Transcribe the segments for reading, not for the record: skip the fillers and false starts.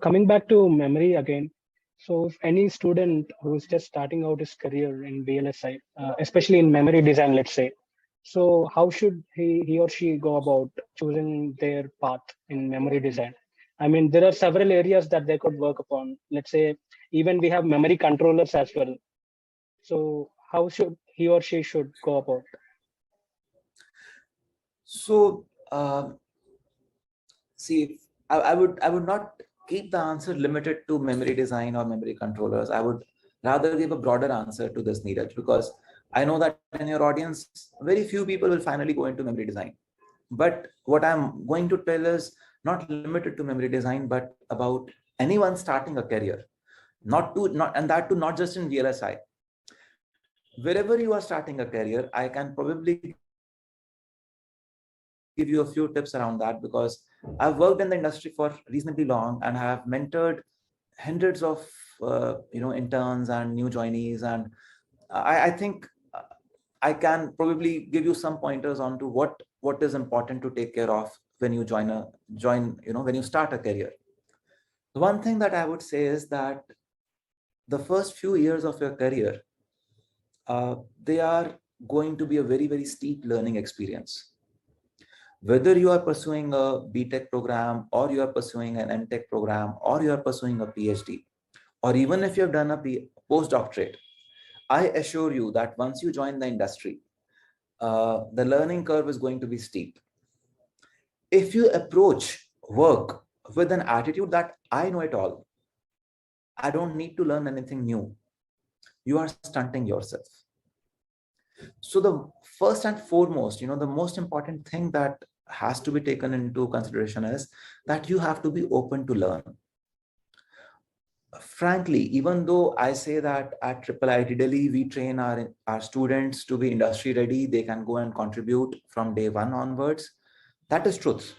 coming back to memory again. So if any student who is just starting out his career in VLSI, especially in memory design, let's say, so how should he or she go about choosing their path in memory design? I mean, there are several areas that they could work upon. Let's say even we have memory controllers as well. So how should he or she should go about? So see, I would not keep the answer limited to memory design or memory controllers. I would rather give a broader answer to this, Neeraj, because I know that in your audience, very few people will finally go into memory design. But what I'm going to tell is not limited to memory design, but about anyone starting a career, not just in VLSI. Wherever you are starting a career, I can probably give you a few tips around that, because I've worked in the industry for reasonably long and have mentored hundreds of interns and new joinees, and I think I can probably give you some pointers on to what is important to take care of when you when you start a career. The one thing that I would say is that the first few years of your career, they are going to be a very, very steep learning experience. Whether you are pursuing a BTech program, or you are pursuing an MTech program, or you are pursuing a PhD, or even if you have done a postdoctorate, I assure you that once you join the industry, the learning curve is going to be steep. If you approach work with an attitude that I know it all, I don't need to learn anything new, you are stunting yourself. So the first and foremost, the most important thing that has to be taken into consideration is that you have to be open to learn. Frankly, even though I say that at IIIT Delhi, we train our students to be industry ready, they can go and contribute from day one onwards. That is truth.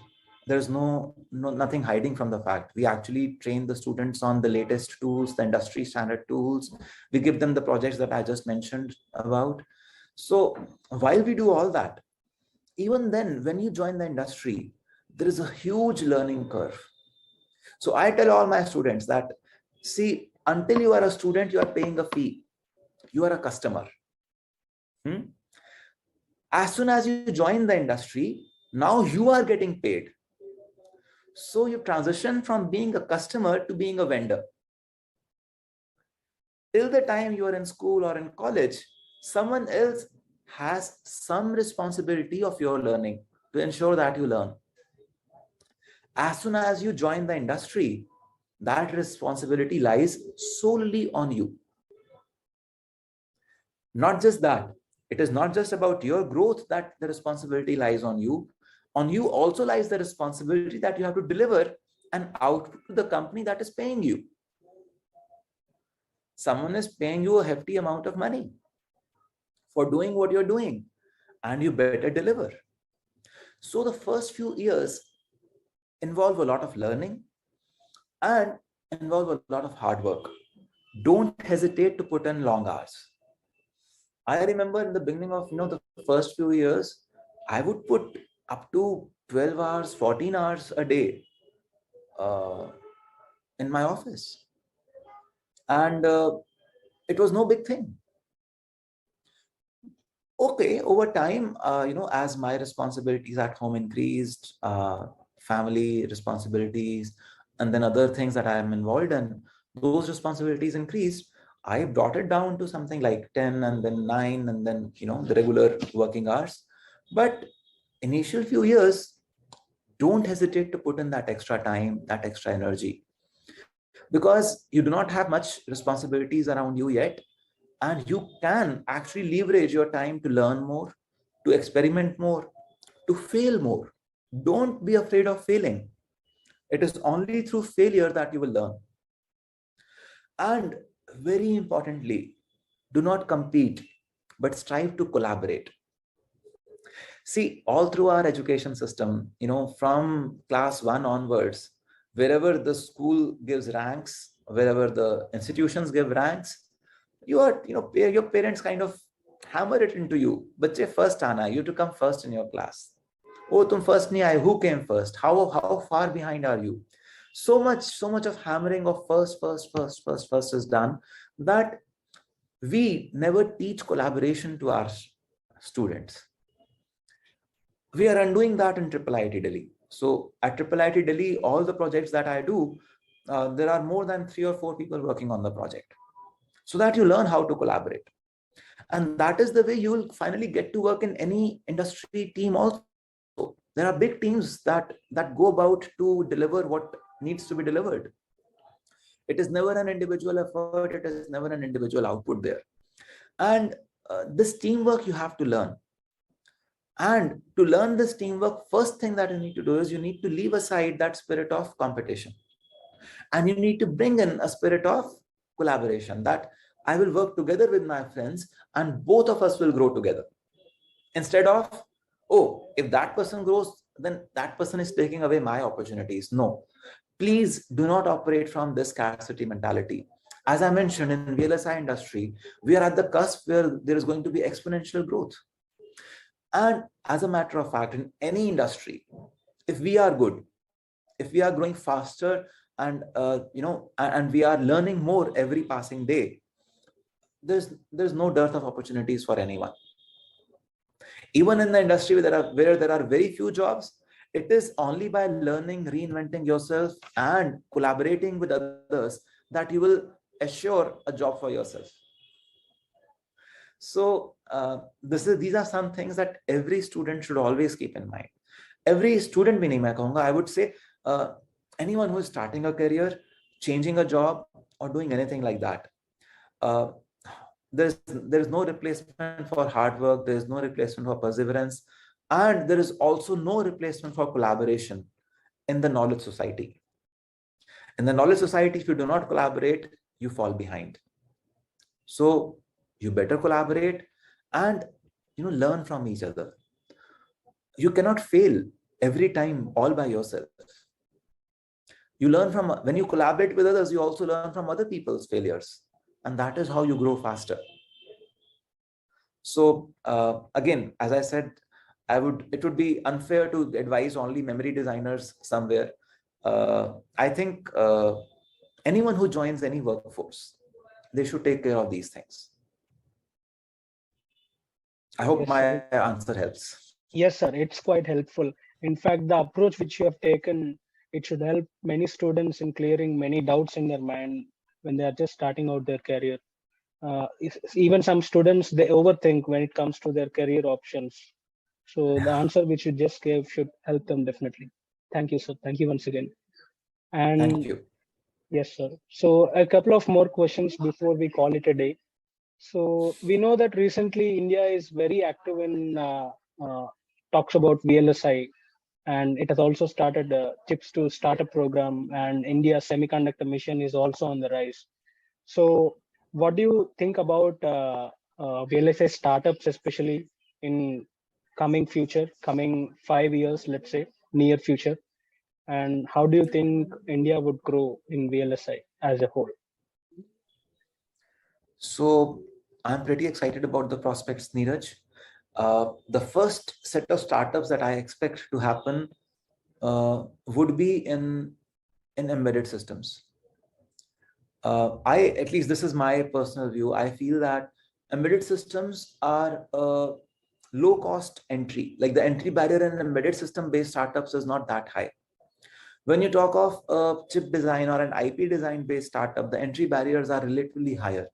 There's nothing hiding from the fact. We actually train the students on the latest tools, the industry standard tools. We give them the projects that I just mentioned about. So while we do all that, even then, when you join the industry, there is a huge learning curve. So I tell all my students that, see, until you are a student, you are paying a fee. You are a customer. As soon as you join the industry, now you are getting paid. So you transition from being a customer to being a vendor. Till the time you are in school or in college, someone else has some responsibility of your learning to ensure that you learn. As soon as you join the industry, that responsibility lies solely on you. Not just that, it is not just about your growth that the responsibility lies on you. On you also lies the responsibility that you have to deliver an output to the company that is paying you. Someone is paying you a hefty amount of money for doing what you're doing, and you better deliver. So the first few years involve a lot of learning and involve a lot of hard work. Don't hesitate to put in long hours. I remember in the beginning of the first few years, I would put up to 12 hours, 14 hours a day in my office. And it was no big thing. Okay, over time, as my responsibilities at home increased, family responsibilities, and then other things that I am involved in, those responsibilities increased. I brought it down to something like 10 and then 9 and then, the regular working hours. But initial few years, don't hesitate to put in that extra time, that extra energy, because you do not have much responsibilities around you yet. And you can actually leverage your time to learn more, to experiment more, to fail more. Don't be afraid of failing. It is only through failure that you will learn. And very importantly, do not compete, but strive to collaborate. See, all through our education system, from class 1 onwards, wherever the school gives ranks, wherever the institutions give ranks, your parents kind of hammer it into you. Bache first aana, you to come first in your class. Oh, tum first nahi aaye, who came first? How far behind are you? So much of hammering of first is done that we never teach collaboration to our students. We are undoing that in IIIT Delhi. So at IIIT Delhi, all the projects that I do, there are more than 3 or 4 people working on the project, so that you learn how to collaborate. And that is the way you will finally get to work in any industry team also. There are big teams that go about to deliver what needs to be delivered. It is never an individual effort. It is never an individual output there. And this teamwork you have to learn. And to learn this teamwork, first thing that you need to do is you need to leave aside that spirit of competition. And you need to bring in a spirit of collaboration, that I will work together with my friends and both of us will grow together. Instead of, oh, if that person grows, then that person is taking away my opportunities. No, please do not operate from this scarcity mentality. As I mentioned, in VLSI industry, we are at the cusp where there is going to be exponential growth. And as a matter of fact, in any industry, if we are good, if we are growing faster and and we are learning more every passing day, there's no dearth of opportunities for anyone. Even in the industry where there are very few jobs, it is only by learning, reinventing yourself, and collaborating with others that you will assure a job for yourself. So these are some things that every student should always keep in mind. Every student, meaning I would say anyone who is starting a career, changing a job, or doing anything like that, there's no replacement for hard work. There is no replacement for perseverance, and there is also no replacement for collaboration in the knowledge society. In the knowledge society, if you do not collaborate, you fall behind. So you better collaborate and learn from each other. You cannot fail every time all by yourself. You learn from, when you collaborate with others, you also learn from other people's failures, and that is how you grow faster. So again, as I said, it would be unfair to advise only memory designers somewhere. I think anyone who joins any workforce, they should take care of these things. I hope my answer helps. Yes, sir. It's quite helpful. In fact, the approach which you have taken, it should help many students in clearing many doubts in their mind when they are just starting out their career. Even some students, they overthink when it comes to their career options. So the answer which you just gave should help them definitely. Thank you, sir. Thank you once again. And thank you. Yes, sir. So a couple of more questions before we call it a day. So we know that recently India is very active in talks about VLSI, and it has also started a chips to startup program, and India semiconductor mission is also on the rise. So what do you think about VLSI startups, especially in coming 5 years, let's say, near future? And how do you think India would grow in VLSI as a whole? So I'm pretty excited about the prospects, Neeraj. The first set of startups that I expect to happen would be in embedded systems. At least this is my personal view. I feel that embedded systems are a low cost entry. Like, the entry barrier in embedded system based startups is not that high. When you talk of a chip design or an IP design based startup, the entry barriers are relatively higher.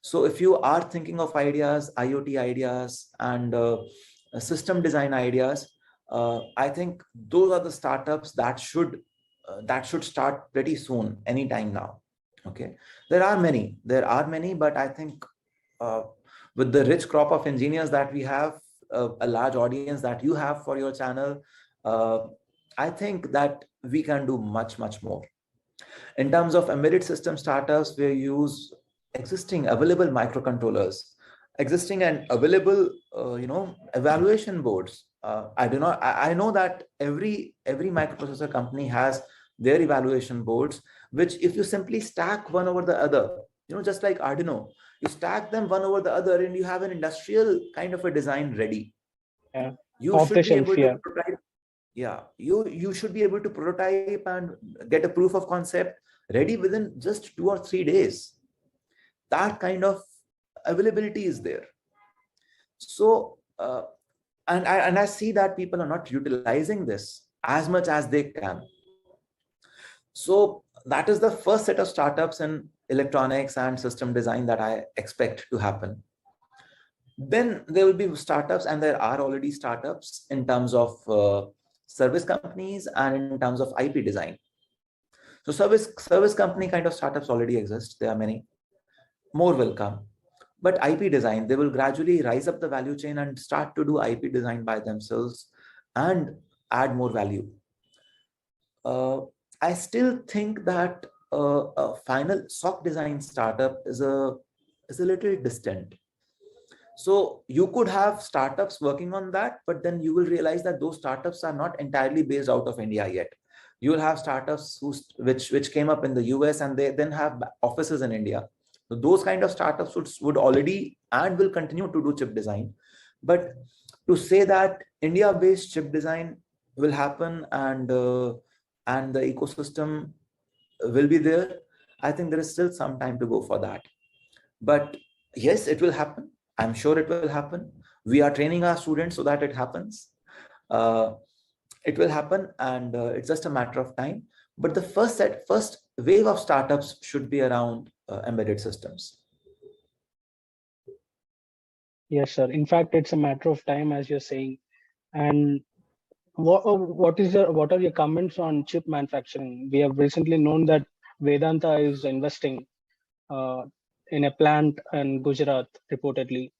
So if you are thinking of ideas, IoT ideas, and system design ideas, I think those are the startups that should start pretty soon, anytime now. Okay, there are many, but I think with the rich crop of engineers that we have, a large audience that you have for your channel, I think that we can do much more. In terms of embedded system startups, we use existing available microcontrollers, existing and available evaluation boards. I know that every microprocessor company has their evaluation boards, which if you simply stack one over the other, just like Arduino, you stack them one over the other and you have an industrial kind of a design ready. Yeah. You should be able to Yeah, you should be able to prototype and get a proof of concept ready within just 2 or 3 days. That kind of availability is there. So and I see that people are not utilizing this as much as they can. So that is the first set of startups in electronics and system design that I expect to happen. Then there will be startups, and there are already startups in terms of service companies and in terms of IP design. So service company kind of startups already exist. There are many. More will come. But IP design, they will gradually rise up the value chain and start to do IP design by themselves and add more value. I still think that a final SOC design startup is a little distant. So you could have startups working on that, but then you will realize that those startups are not entirely based out of India yet. You will have startups which came up in the US and they then have offices in India. So those kind of startups would already and will continue to do chip design. But to say that India-based chip design will happen and the ecosystem will be there, I think there is still some time to go for that. But yes, it will happen. I'm sure it will happen. We are training our students so that it happens. It will happen, and it's just a matter of time. But the first wave of startups should be around embedded systems. Yes, sir. In fact, it's a matter of time, as you're saying. And what are your comments on chip manufacturing? We have recently known that Vedanta is investing uh, in a plant in Gujarat, reportedly.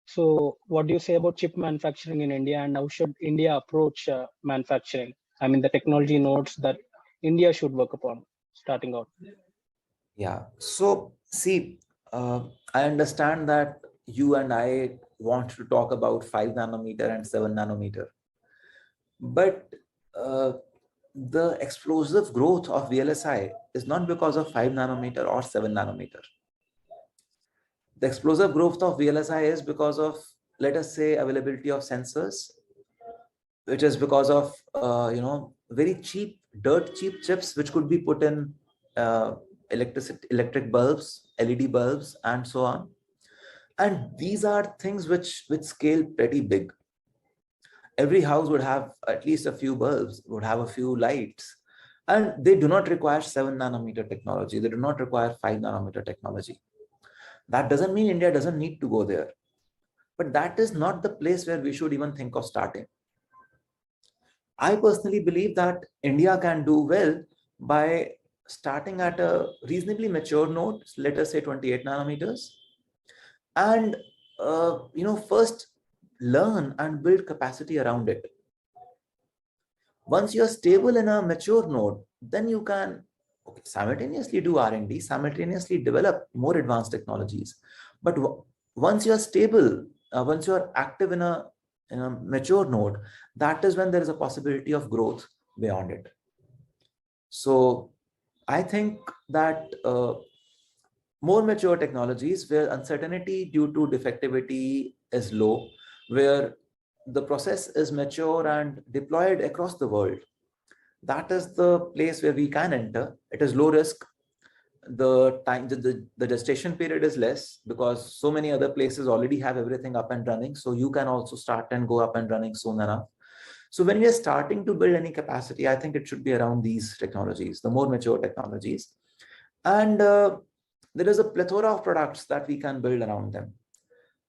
So, what do you say about chip manufacturing in India, and how should India approach manufacturing? I mean, the technology nodes that India should work upon starting out. Yeah. So see, I understand that you and I want to talk about 5 nanometer and 7 nanometer, but uh, the explosive growth of VLSI is not because of 5 nanometer or 7 nanometer. The explosive growth of VLSI is because of, let us say, availability of sensors, which is because of very cheap, dirt cheap chips which could be put in electric bulbs, LED bulbs, and so on. And these are things which scale pretty big. Every house would have at least a few bulbs, would have a few lights, and they do not require 7 nanometer technology. They do not require 5 nanometer technology. That doesn't mean India doesn't need to go there, but that is not the place where we should even think of starting. I personally believe that India can do well by starting at a reasonably mature node, let us say 28 nanometers, and first learn and build capacity around it. Once you're stable in a mature node, then you can simultaneously do R&D, simultaneously develop more advanced technologies. But once you're stable, once you're active in a mature node, that is when there is a possibility of growth beyond it. So I think that more mature technologies where uncertainty due to defectivity is low, where the process is mature and deployed across the world, that is the place where we can enter. It is low risk. The time, the gestation period is less because so many other places already have everything up and running. So you can also start and go up and running soon enough. So when we are starting to build any capacity, I think it should be around these technologies, the more mature technologies. And there is a plethora of products that we can build around them.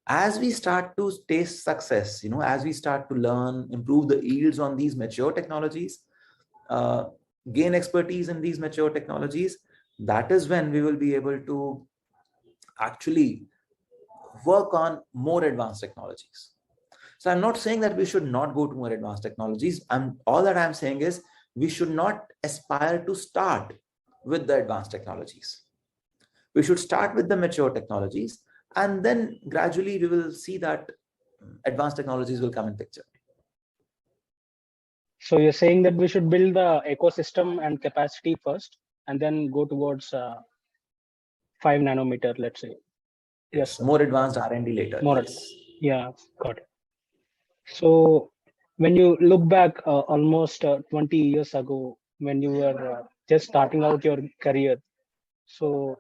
As we start to taste success, as we start to learn, improve the yields on these mature technologies, gain expertise in these mature technologies, that is when we will be able to actually work on more advanced technologies. So I'm not saying that we should not go to more advanced technologies. All that I'm saying is we should not aspire to start with the advanced technologies. We should start with the mature technologies, and then gradually we will see that advanced technologies will come in picture. So you're saying that we should build the ecosystem and capacity first, and then go towards 5 nanometer, let's say. Yes, more advanced R&D later. More Yes. Yeah, got it. So when you look back almost 20 years ago, when you were just starting out your career, so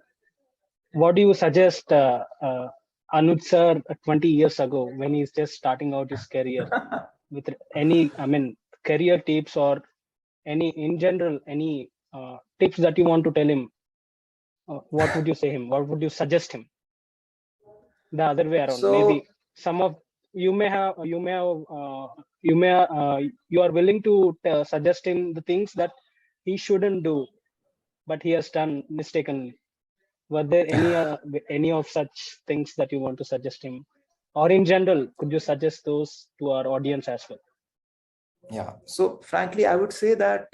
what do you suggest Anuj sir 20 years ago when he's just starting out his career with any, I mean, career tips or any in general, any tips that you want to tell him? What would you say him? What would you suggest him? The other way around, maybe So some of you are willing to suggest him the things that he shouldn't do, but he has done mistakenly. Were there any of such things that you want to suggest him, or in general, could you suggest those to our audience as well? yeah, so frankly, I would say that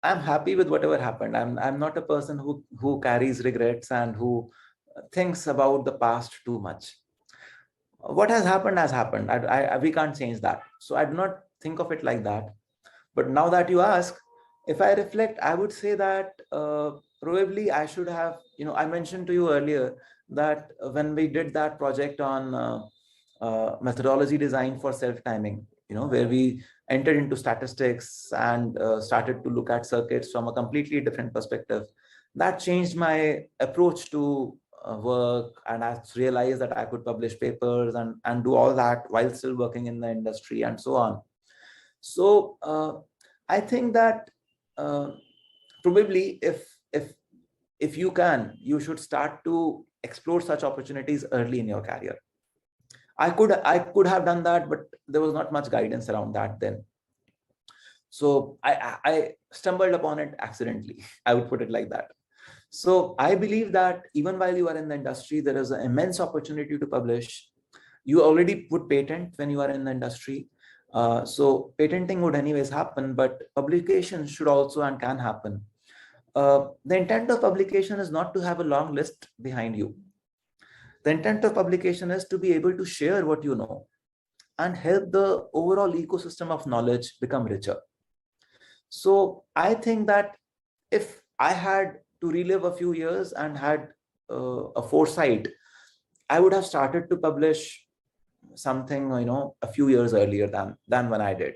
I'm happy with whatever happened. I'm not a person who carries regrets and who thinks about the past too much. What has happened has happened. We can't change that. So I do not think of it like that. But now that you ask, if I reflect, I would say that probably I should have, I mentioned to you earlier that when we did that project on methodology design for self-timing, where we entered into statistics and started to look at circuits from a completely different perspective, that changed my approach to work, and I realized that I could publish papers and do all that while still working in the industry and so on. So I think that probably if you can, you should start to explore such opportunities early in your career. I could have done that, but there was not much guidance around that then. So I stumbled upon it accidentally. I would put it like that. So I believe that even while you are in the industry, there is an immense opportunity to publish. You already would patent when you are in the industry. So patenting would anyways happen, but publication should also and can happen. The intent of publication is not to have a long list behind you. The intent of publication is to be able to share what you know and help the overall ecosystem of knowledge become richer. So I think that if I had to relive a few years and had a foresight, I would have started to publish something, a few years earlier than when I did.